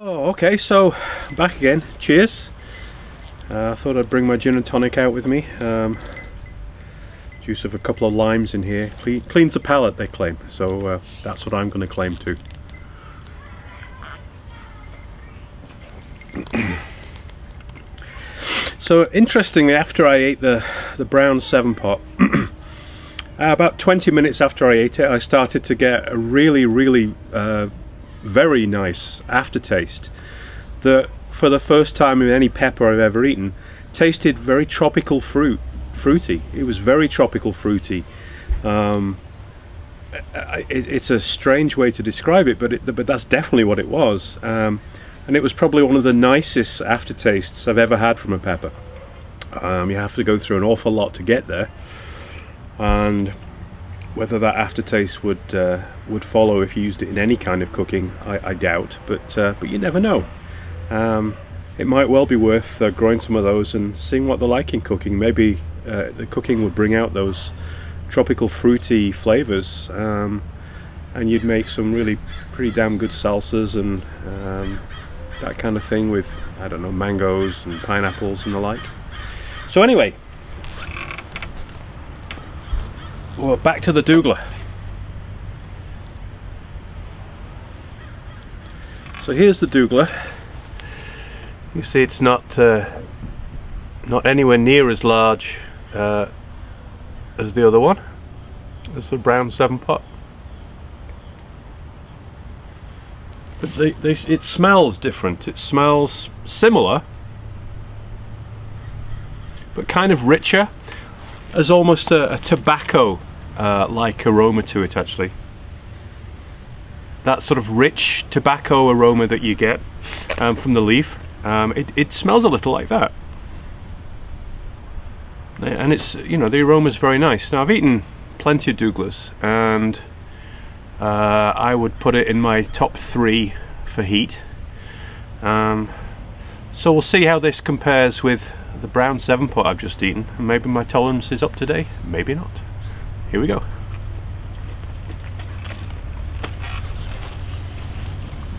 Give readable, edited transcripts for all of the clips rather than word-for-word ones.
Oh, okay, so back again. Cheers. I thought I'd bring my gin and tonic out with me. Juice of a couple of limes in here. Cleans the palate, they claim. So that's what I'm going to claim too. So interestingly, after I ate the brown 7-pot, about 20 minutes after I ate it, I started to get a really very nice aftertaste that, for the first time in any pepper I've ever eaten, tasted very tropical fruity. It was very tropical fruity. It's a strange way to describe it, but that's definitely what it was. And it was probably one of the nicest aftertastes I've ever had from a pepper. You have to go through an awful lot to get there, and whether that aftertaste would follow if you used it in any kind of cooking, I doubt. But you never know. It might well be worth growing some of those and seeing what they're like in cooking. Maybe the cooking would bring out those tropical fruity flavors, and you'd make some really pretty damn good salsas and that kind of thing with, I don't know, mangoes and pineapples and the like. So anyway, well, back to the Douglah. So here's the Douglah. You see, it's not anywhere near as large as the other one, as the brown 7-pot. But it smells different. It smells similar, but kind of richer. There's almost a tobacco like aroma to it, actually. That sort of rich tobacco aroma that you get from the leaf. It smells a little like that, and it's, you know, the aroma is very nice. Now, I've eaten plenty of Douglahs, and I would put it in my top 3 for heat. So we'll see how this compares with the brown 7-pot I've just eaten, and maybe my tolerance is up today, maybe not. Here we go.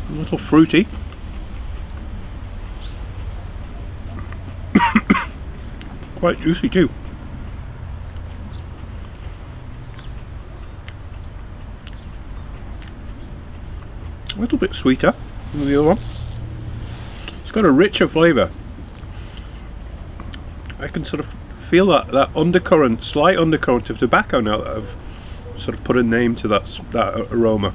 A little fruity. Quite juicy too. A little bit sweeter than the other one. It's got a richer flavour. I can sort of feel that undercurrent, slight undercurrent of tobacco now that I've sort of put a name to that aroma.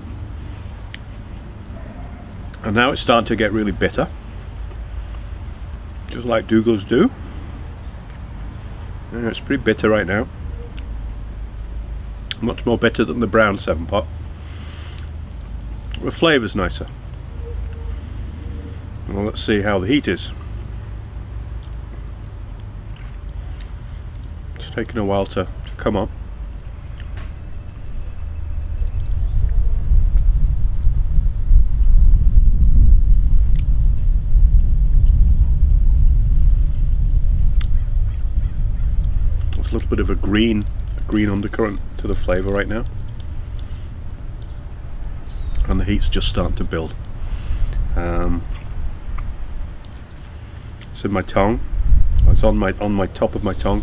And now it's starting to get really bitter, just like Douglahs do. Yeah, it's pretty bitter right now. Much more bitter than the brown 7-pot. The flavour's nicer. Well, let's see how the heat is. It's taken a while to come on. There's a little bit of a green undercurrent to the flavour right now, and the heat's just starting to build. It's in my tongue. It's on my top of my tongue,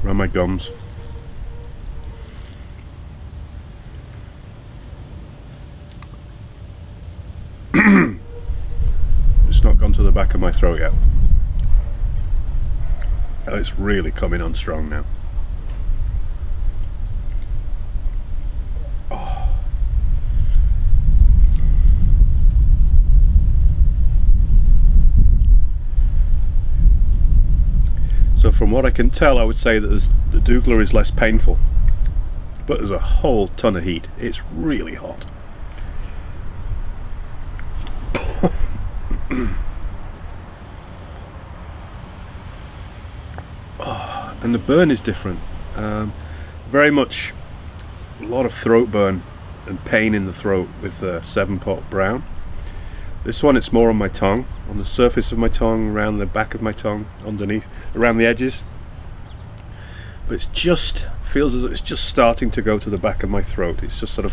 around my gums. It's not gone to the back of my throat yet. It's really coming on strong now. Oh. So from what I can tell, I would say that the Douglah is less painful, but there's a whole ton of heat. It's really hot. And the burn is different. Very much a lot of throat burn and pain in the throat with the 7-pot brown. This one, it's more on my tongue, on the surface of my tongue, around the back of my tongue, underneath, around the edges. But it's just, feels as though it's just starting to go to the back of my throat. It's just sort of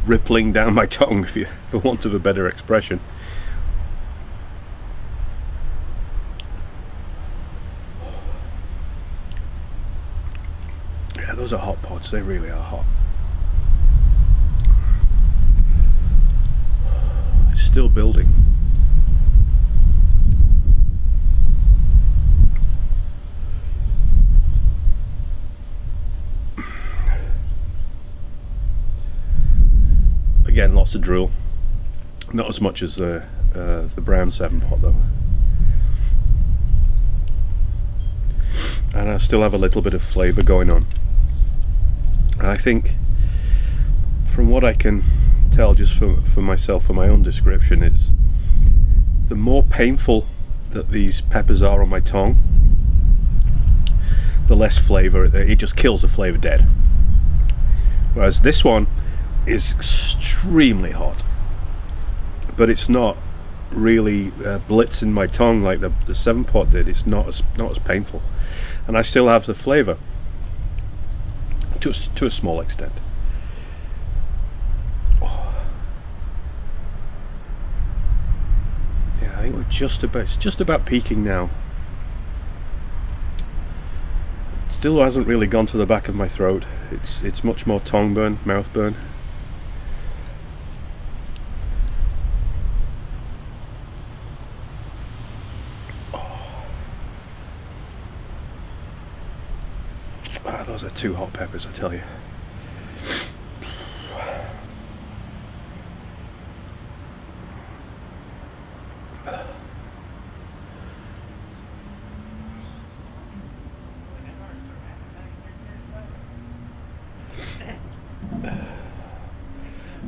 rippling down my tongue, for want of a better expression. those are hot pods, they really are hot. It's still building. Again, lots of drill, not as much as the brown 7-pot though. And I still have a little bit of flavour going on. And I think, from what I can tell just for myself, for my own description, it's the more painful that these peppers are on my tongue, the less flavour, it just kills the flavour dead. Whereas this one is extremely hot, but it's not really blitzing my tongue like the 7-pot did. It's not as painful, and I still have the flavour to a small extent. Oh. Yeah, I think it's just about peaking now. It still hasn't really gone to the back of my throat. It's much more tongue burn, mouth burn. Those are 2 hot peppers, I tell you.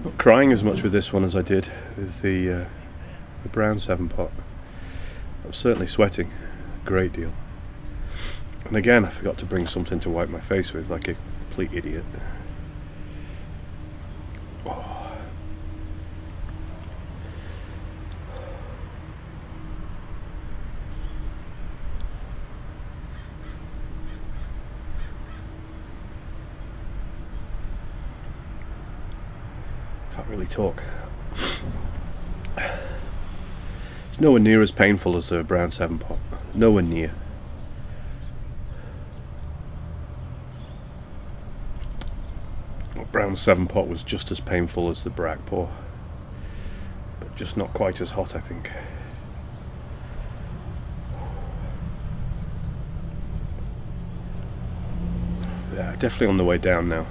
Not crying as much with this one as I did with the brown 7-pot. I'm certainly sweating a great deal. And again, I forgot to bring something to wipe my face with, like a complete idiot. Oh. Can't really talk. It's nowhere near as painful as a brown 7-pot. Nowhere near. Brown 7-pot was just as painful as the brag pour, but just not quite as hot, I think. Yeah, definitely on the way down now.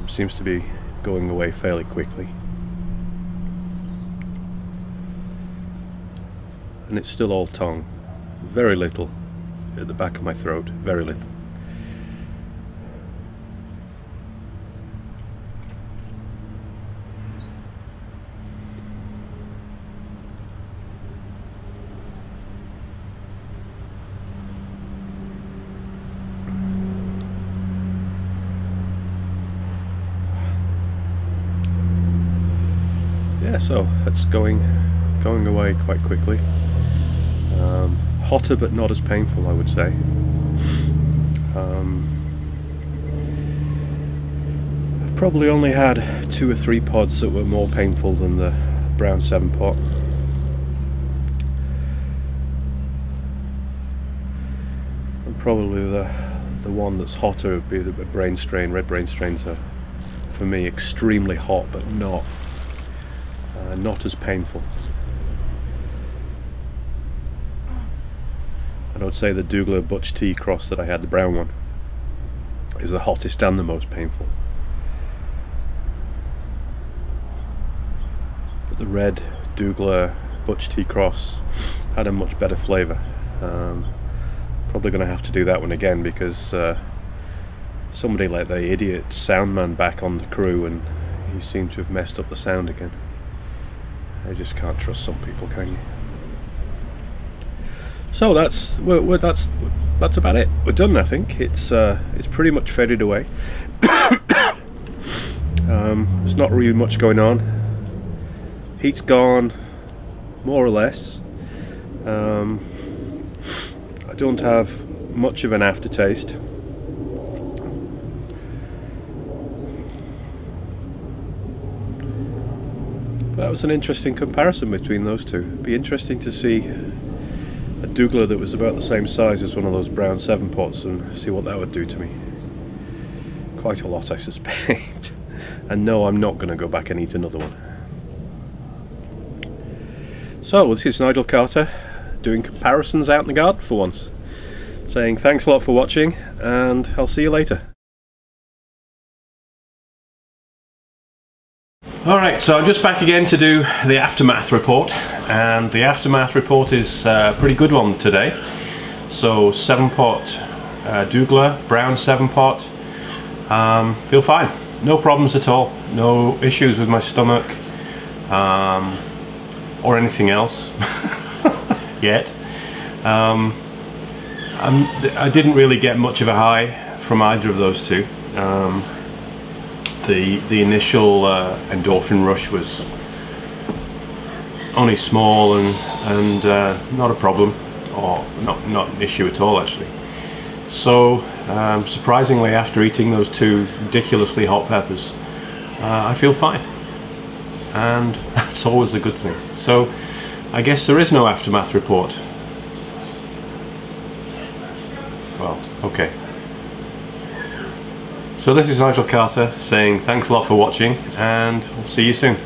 Seems to be going away fairly quickly, and it's still all tongue. Very little at the back of my throat, very little. Yeah, so it's going away quite quickly. Hotter but not as painful, I would say. I've probably only had 2 or 3 pods that were more painful than the brown 7-pot. And probably the one that's hotter would be the brain strain. Red brain strains are, for me, extremely hot, but not as painful. And I would say the Douglah Butch Tea cross that I had, the brown one, is the hottest and the most painful. But the red Douglah Butch Tea cross had a much better flavour. Probably going to have to do that one again, because somebody let the idiot sound man back on the crew and he seemed to have messed up the sound again. I just can't trust some people, can you? So that's about it. We're done, I think. It's pretty much faded away. There's not really much going on. Heat's gone, more or less. I don't have much of an aftertaste. That was an interesting comparison between those two. It'd be interesting to see a Douglah that was about the same size as one of those brown 7-pots and see what that would do to me. Quite a lot, I suspect. And no, I'm not going to go back and eat another one. So this is Nigel Carter doing comparisons out in the garden for once, saying thanks a lot for watching and I'll see you later. Alright, so I'm just back again to do the aftermath report, and the aftermath report is a pretty good one today. So 7-pot Douglah, brown 7-pot, feel fine, no problems at all, no issues with my stomach or anything else yet. I didn't really get much of a high from either of those two. The initial endorphin rush was only small and not a problem, or not an issue at all actually. So surprisingly, after eating those two ridiculously hot peppers, I feel fine, and that's always a good thing. So I guess there is no aftermath report. Well, okay. So this is Nigel Carter saying thanks a lot for watching, and we'll see you soon.